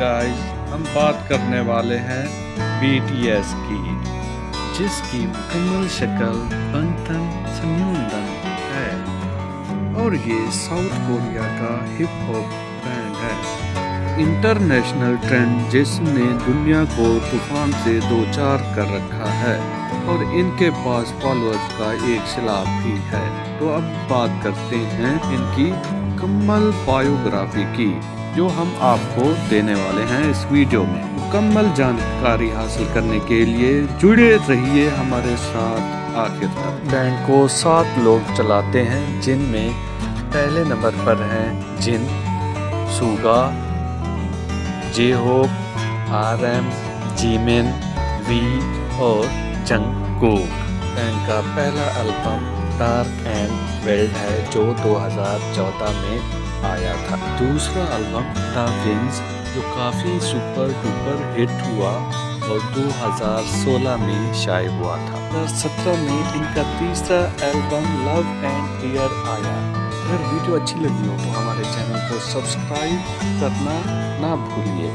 Guys, हम बात करने वाले हैं BTS की, जिसकी मुकम्मल शक्ल बंटन संयोजन है और ये साउथ कोरिया का हिप हॉप बैंड है। इंटरनेशनल ट्रेंड जिसने दुनिया को तूफान से दो चार कर रखा है और इनके पास फॉलोअर्स का एक सैलाब भी है। तो अब बात करते हैं इनकी मुकम्मल बायोग्राफी की, जो हम आपको देने वाले हैं इस वीडियो में। मुकम्मल जानकारी हासिल करने के लिए जुड़े रहिए हमारे साथ आखिर तक। बैंड को 7 लोग चलाते हैं, जिनमें पहले नंबर पर हैं जिन, सुगा, J-Hope, RM, Jimin, V और जंगकोक। बैंड का पहला एल्बम डार्क एंड वेल्ड है, जो 2014 में आया था। दूसरा एल्बम द विंग्स, जो काफ़ी सुपर डुपर हिट हुआ और 2016 में शाये हुआ था। 2017 में इनका तीसरा एल्बम लव एंड टीयर आया। अगर वीडियो अच्छी लगी हो तो हमारे चैनल को सब्सक्राइब करना ना भूलिए।